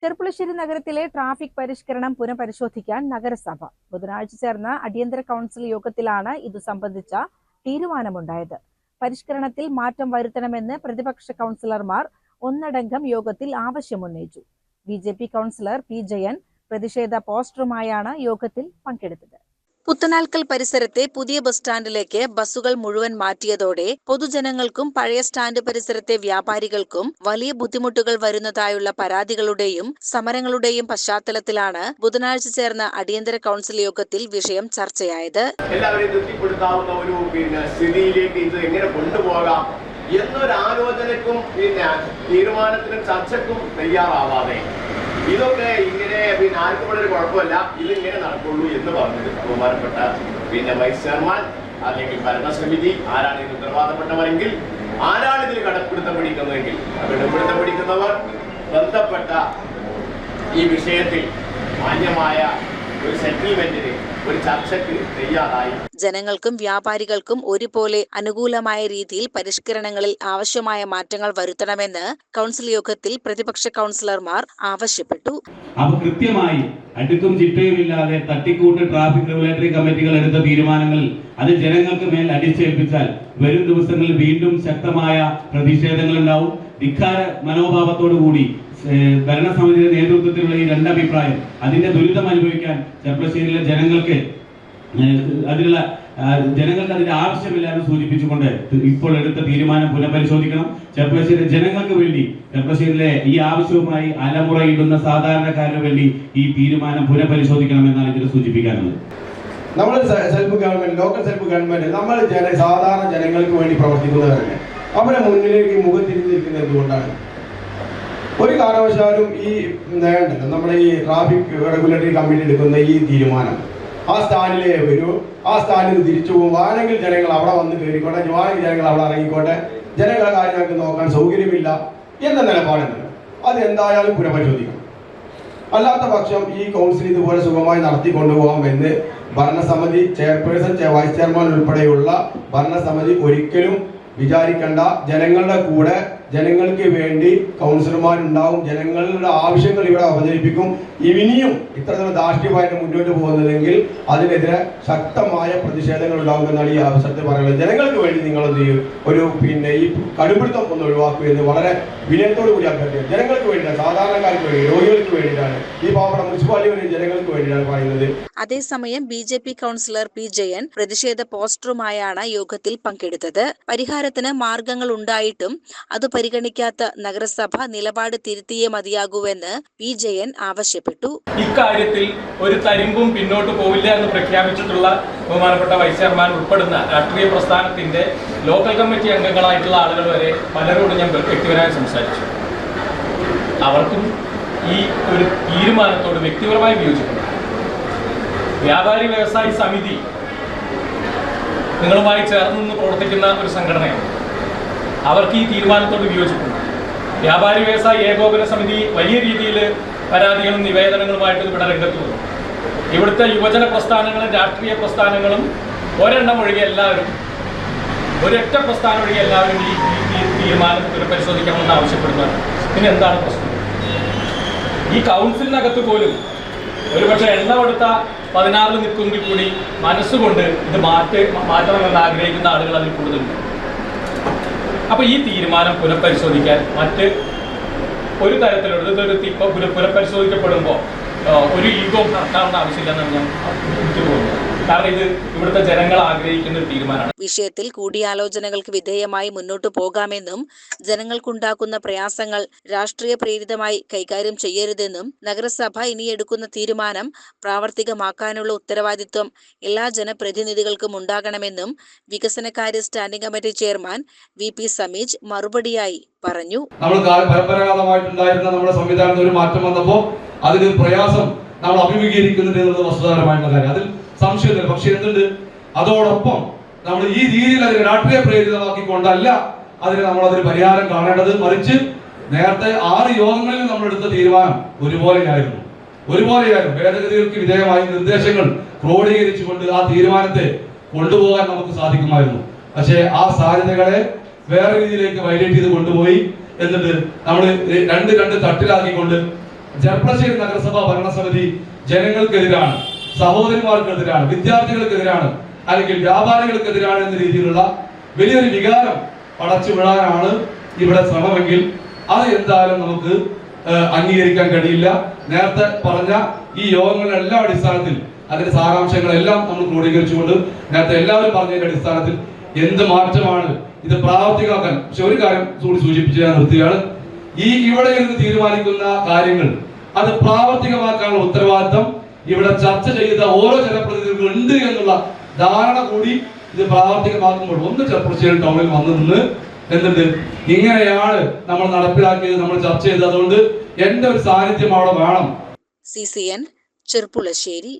ചെർപ്പുളശ്ശേരി നഗരത്തിലെ ട്രാഫിക് പരിഷ്കരണം പുനഃപരിശോധിക്കാൻ നഗരസഭ ബുധനാഴ്ച ചേർന്ന അടിയന്തര കൗൺസിൽ യോഗത്തിലാണ് ഇതു സംബന്ധിച്ച തീരുമാനമുണ്ടായത്. പരിഷ്കരണത്തിൽ മാറ്റം വരുത്തണമെന്ന് പ്രതിപക്ഷ കൗൺസിലർമാർ ഒന്നടങ്കം യോഗത്തിൽ ആവശ്യമുന്നയിച്ചു. ബിജെപി കൗൺസിലർ പി ജയൻ പ്രതിഷേധ പോസ്റ്ററുമായാണ് യോഗത്തിൽ പങ്കെടുത്തത്. പുത്തനാൽക്കൽ പരിസരത്തെ പുതിയ ബസ് സ്റ്റാൻഡിലേക്ക് ബസ്സുകൾ മുഴുവൻ മാറ്റിയതോടെ പൊതുജനങ്ങൾക്കും പഴയ സ്റ്റാൻഡ് പരിസരത്തെ വ്യാപാരികൾക്കും വലിയ ബുദ്ധിമുട്ടുകൾ വരുന്നതായുള്ള പരാതികളുടെയും സമരങ്ങളുടെയും പശ്ചാത്തലത്തിലാണ് ബുധനാഴ്ച ചേർന്ന അടിയന്തര കൗൺസിൽ യോഗത്തിൽ വിഷയം ചർച്ചയായത്. എല്ലാവരെയും തൃപ്തിപ്പെടുത്താവുന്ന ഒരു സ്ഥിതിയിലേക്ക് ഇത് എങ്ങനെ കൊണ്ടുപോകാം എന്നൊരു ആലോചനയ്ക്കും തീരുമാനത്തിനും ചർച്ചയ്ക്കും തയ്യാറാവാതെ ഇതൊക്കെ ഇങ്ങനെ ആർക്കും വളരെ കുഴപ്പമില്ല, ഇതിങ്ങനെ നടക്കുള്ളൂ എന്ന് പറഞ്ഞത് ബഹുമാനപ്പെട്ട വൈസ് ചെയർമാൻ അല്ലെങ്കിൽ ഭരണസമിതി ആരാണ് ഇത് ഉത്തരവാദപ്പെട്ടവരെങ്കിൽ ആരാണ് ഇതിൽ കടപ്പിടുത്തം പിടിക്കുന്നതെങ്കിൽ കടപ്പിടുത്തം പിടിക്കുന്നവർ ബന്ധപ്പെട്ട ഈ വിഷയത്തിൽ മാന്യമായ ഒരു സെറ്റിൽമെന്റിന് ഒരു ചർച്ചയ്ക്ക് തയ്യാറായി. ജനങ്ങൾക്കും വ്യാപാരികൾക്കും ഒരുപോലെ അനുകൂലമായ രീതിയിൽ പരിഷ്കരണങ്ങളിൽ ആവശ്യമായ മാറ്റങ്ങൾ വരുത്തണമെന്ന് കൗൺസിൽ യോഗത്തിൽ പ്രതിപക്ഷ കൗൺസിലർമാർ ആവശ്യപ്പെട്ടു. അപ്പോൾ കൃത്യമായി അടുക്കും ചിട്ടയുമില്ലാതെ തട്ടിക്കൂട്ട് ട്രാഫിക് റെഗുലേറ്ററി കമ്മിറ്റികൾ എടുത്ത തീരുമാനങ്ങൾ അത് ജനങ്ങൾക്ക് മേൽ അടിച്ചേൽപ്പിച്ചാൽ വരും ദിവസങ്ങളിൽ വീണ്ടും ശക്തമായ പ്രതിഷേധങ്ങൾ ഉണ്ടാവും. ധിക്കാര മനോഭാവത്തോടു കൂടി ഭരണസമിതിയുടെ നേതൃത്വത്തിലുള്ള ഈ രണ്ടഭിപ്രായം അതിന്റെ ദുരിതം അനുഭവിക്കാൻ ചെർപ്പുളശ്ശേരിയിലെ ജനങ്ങൾക്ക് അതിന്റെ ആവശ്യമില്ല എന്ന് സൂചിപ്പിച്ചുകൊണ്ട് ഇപ്പോൾ എടുത്ത തീരുമാനം പുനഃപരിശോധിക്കണം. ചെർപ്പുളശ്ശേരി ജനങ്ങൾക്ക് വേണ്ടി ചെർപ്പുളശ്ശേരിയിലെ ഈ ആവശ്യവുമായി അലമുറയിടുന്ന സാധാരണക്കാരന് വേണ്ടി ഈ തീരുമാനം പുനഃപരിശോധിക്കണം എന്നാണ് ഇതിൽ സൂചിപ്പിക്കാനുള്ളത്. നമ്മൾ self government, local self government, നമ്മൾ സാധാരണ ജനങ്ങൾക്ക് വേണ്ടി പ്രവർത്തിക്കുന്നവരല്ലേ. അവരെ മുന്നിലേക്ക് മുഖം തിരിഞ്ഞിരിക്കുന്നത് എന്തുകൊണ്ടാണ്? ഒരു കാരണവശാലും ഈ നമ്മുടെ ഈ ട്രാഫിക് റെഗുലേറ്ററി കമ്മിറ്റി എടുക്കുന്ന ഈ തീരുമാനം ആ സ്റ്റാൻഡിലേ വരൂ, ആ സ്റ്റാൻഡിൽ തിരിച്ചു പോകും. ആണെങ്കിൽ ജനങ്ങൾ അവിടെ വന്ന് കയറിക്കോട്ടെ, ആണെങ്കിൽ ജനങ്ങൾ അവിടെ ഇറങ്ങിക്കോട്ടെ, ജനങ്ങളെ കാര്യം ഞങ്ങൾക്ക് നോക്കാൻ സൗകര്യമില്ല എന്ന നിലപാടുണ്ട്. അത് എന്തായാലും പുനഃപരിശോധിക്കണം. അല്ലാത്ത പക്ഷം ഈ കൗൺസിൽ ഇതുപോലെ സുഖമായി നടത്തിക്കൊണ്ടുപോകാം എന്ന് ഭരണസമിതി ചെയർപേഴ്സൺ, വൈസ് ചെയർമാൻ ഉൾപ്പെടെയുള്ള ഭരണസമിതി ഒരിക്കലും വിചാരിക്കേണ്ട. ജനങ്ങളുടെ കൂടെ ജനങ്ങൾക്ക് വേണ്ടി കൗൺസിലർമാരുണ്ടാവും, ജനങ്ങളുടെ ആവശ്യങ്ങൾ ഇവിടെ അവതരിപ്പിക്കും. ഇനിയും ഇത്തരത്തിലുള്ള ധാർഷ്ട്യമായിട്ട് മുന്നോട്ട് പോകുന്നതെങ്കിൽ അതിനെതിരെ ശക്തമായ പ്രതിഷേധങ്ങൾ ഉണ്ടാകുമെന്നാണ് ഈ അവസരത്തിൽ പറയുന്നത്. ജനങ്ങൾക്ക് വേണ്ടി നിങ്ങൾ എന്ത് ചെയ്യും, ഈ കടുപിടുത്തം ഒന്ന് ഒഴിവാക്കുക എന്ന് വളരെ വിനയത്തോടു കൂടി അഭ്യർത്ഥിക്കുക. ജനങ്ങൾക്ക് വേണ്ടിയാണ്, സാധാരണക്കാർക്ക് വേണ്ടി, രോഗികൾക്ക് വേണ്ടിയിട്ടാണ്, ഈ പാവപ്പെട്ട മുനിസിപ്പാലിറ്റി ജനങ്ങൾക്ക് വേണ്ടിയിട്ടാണ് പറയുന്നത്. അതേസമയം ബിജെപി കൗൺസിലർ പി ജയൻ പ്രതിഷേധ പോസ്റ്ററുമായാണ് യോഗത്തിൽ പങ്കെടുത്തത്. പരിഹാരത്തിന് മാർഗങ്ങൾ ഉണ്ടായിട്ടും അത് പരിഗണിക്കാത്ത നഗരസഭ നിലപാട് തിരുത്തിയേ മതിയാകൂവെന്ന് പി ജയൻ ആവശ്യപ്പെട്ടു. ഇക്കാര്യത്തിൽ ഒരു തരിമ്പും പിന്നോട്ട് പോവില്ല എന്ന് പ്രഖ്യാപിച്ചിട്ടുള്ള ബഹുമാനപ്പെട്ട വൈസ് ചെയർമാൻ ഉൾപ്പെടുന്ന രാഷ്ട്രീയ പ്രസ്ഥാനത്തിന്റെ ലോക്കൽ കമ്മിറ്റി അംഗങ്ങളായിട്ടുള്ള ആളുകൾ വരെ പലരോടും ഞാൻ വ്യക്തിപരമായി സംസാരിച്ചു. അവർക്കും ഈ ഒരു തീരുമാനത്തോട് വ്യക്തിപരമായി വിയോജിക്കുന്നു. വ്യാപാരി വ്യവസായി സമിതി നിങ്ങളുമായി ചേർന്ന് നിന്ന് പ്രവർത്തിക്കുന്ന ഒരു സംഘടനയാണ്. അവർക്ക് ഈ തീരുമാനത്തോട് വിയോജിക്കുന്നു. വ്യാപാരി വ്യവസായി ഏകോപന സമിതി വലിയ രീതിയിൽ പരാതികളും നിവേദനങ്ങളുമായിട്ട് ഇവിടെ രംഗത്ത് വന്നു. ഇവിടുത്തെ യുവജന പ്രസ്ഥാനങ്ങളും രാഷ്ട്രീയ പ്രസ്ഥാനങ്ങളും ഒരെണ്ണം ഒഴികെ എല്ലാവരും, ഒരൊറ്റ പ്രസ്ഥാനം ഒഴികെ എല്ലാവരും ഈ തീരുമാനം പുനഃപരിശോധിക്കണമെന്ന് ആവശ്യപ്പെടുന്നതാണ്. പിന്നെ എന്താണ് പ്രശ്നം? ഈ കൗൺസിലിനകത്ത് പോലും ഒരുപക്ഷെ എണ്ണമെടുത്ത 16 നിൽക്കുമെങ്കിൽ കൂടി മനസ്സുകൊണ്ട് ഇത് മാറ്റണമെന്ന് ആഗ്രഹിക്കുന്ന ആളുകൾ അതിൽ കൂടുതലുണ്ട്. അപ്പോൾ ഈ തീരുമാനം പുനഃപരിശോധിക്കാൻ മറ്റ് ഒരു തരത്തിലുള്ള പുനഃപരിശോധിക്കപ്പെടുമ്പോൾ ഒരു ഈഗോ നടത്താവുന്ന ആവശ്യമില്ലെന്നാണ് ഞാൻ എനിക്ക് തോന്നുന്നത്. കാരണം ഇത് ഇവിടുത്തെ ജനങ്ങൾ ആഗ്രഹിക്കുന്ന ഒരു തീരുമാനമാണ്. വിഷയത്തിൽ കൂടിയാലോചനകൾക്ക് വിധേയമായി മുന്നോട്ടു പോകാമെന്നും ജനങ്ങൾക്കുണ്ടാക്കുന്ന പ്രയാസങ്ങൾ രാഷ്ട്രീയ പ്രേരിതമായി കൈകാര്യം ചെയ്യരുതെന്നും നഗരസഭ ഇനി എടുക്കുന്ന തീരുമാനം പ്രാവർത്തികമാക്കാനുള്ള ഉത്തരവാദിത്വം എല്ലാ ജനപ്രതിനിധികൾക്കും ഉണ്ടാകണമെന്നും വികസനകാര്യ standing committee chairman VP Sameej മറുപടിയായി പറഞ്ഞു. നമ്മൾ പരമ്പരാഗതമായിട്ടുണ്ടായിരുന്ന നമ്മുടെ സംവിധാനത്തിൽ ഒരു മാറ്റം വന്നപ്പോൾ അതിന് പ്രയാസം നമ്മൾ അഭിമുഖീകരിക്കുന്നുണ്ട് എന്നുള്ളത് വസ്തുതാപരമായിട്ടുള്ള കാര്യം, അതിൽ സംശയമില്ല. പക്ഷെ എന്തുണ്ട്, അതോടൊപ്പം നമ്മൾ ഈ രീതിയിൽ അതിനെ രാഷ്ട്രീയ പ്രേരിതമാക്കിക്കൊണ്ടല്ല അതിന് പരിഹാരം കാണേണ്ടത്. മറിച്ച് നേരത്തെ 6 യോഗങ്ങളിൽ നമ്മൾ എടുത്ത തീരുമാനം ഒരുപോലെയായിരുന്നു. ഭേദഗതികൾക്ക് വിധേയമായി നിർദ്ദേശങ്ങൾ ക്രോഡീകരിച്ചുകൊണ്ട് ആ തീരുമാനത്തെ കൊണ്ടുപോകാൻ നമുക്ക് സാധിക്കുമായിരുന്നു. പക്ഷേ ആ സാധ്യതകളെ വേറെ രീതിയിലേക്ക് വൈലേറ്റ് ചെയ്ത് കൊണ്ടുപോയി എന്നിട്ട് നമ്മൾ രണ്ട് തട്ടിലാക്കിക്കൊണ്ട് ചെർപ്പളശ്ശേരി നഗരസഭ ഭരണസമിതി ജനങ്ങൾക്കെതിരാണ്, സഹോദരിമാർക്കെതിരാണ്, വിദ്യാർത്ഥികൾക്കെതിരാണ്, അല്ലെങ്കിൽ വ്യാപാരികൾക്കെതിരാണ് എന്ന രീതിയിലുള്ള വലിയൊരു വികാരം പടച്ചു വിടാനാണ് ഇവിടെ ശ്രമമെങ്കിൽ അത് എന്തായാലും നമുക്ക് അംഗീകരിക്കാൻ കഴിയില്ല. നേരത്തെ പറഞ്ഞ ഈ യോഗങ്ങളുടെ എല്ലാ അടിസ്ഥാനത്തിൽ അതിന്റെ സാരാംശങ്ങളെല്ലാം നമ്മൾ ക്രോഡീകരിച്ചുകൊണ്ട് നേരത്തെ എല്ലാവരും പറഞ്ഞതിന്റെ അടിസ്ഥാനത്തിൽ എന്ത് മാറ്റമാണ് ഇത് പ്രാവർത്തികമാക്കാൻ. പക്ഷെ ഒരു കാര്യം കൂടി സൂചിപ്പിച്ച് ഞാൻ നിർത്തുകയാണ്. ഇവിടെ ഇരുന്ന് തീരുമാനിക്കുന്ന കാര്യങ്ങൾ അത് പ്രാവർത്തികമാക്കാനുള്ള ഉത്തരവാദിത്തം ഇവിടെ ചർച്ച ചെയ്ത ഓരോ ജനപ്രതിനിധികളും ഉണ്ട് എന്നുള്ള ധാരണ കൂടി ഇത് പ്രാവർത്തികമാക്കുമ്പോൾ ഒന്ന് ചെർപ്പളശ്ശേരി ടൗണിൽ വന്നു നിന്ന് എന്നിട്ട് ഇങ്ങനെയാണ് നമ്മൾ നടപ്പിലാക്കിയത്, നമ്മൾ ചർച്ച ചെയ്തത്, അതുകൊണ്ട് എന്റെ ഒരു സാന്നിധ്യം അവിടെ വേണം. CCN ചെർപ്പുളശ്ശേരി.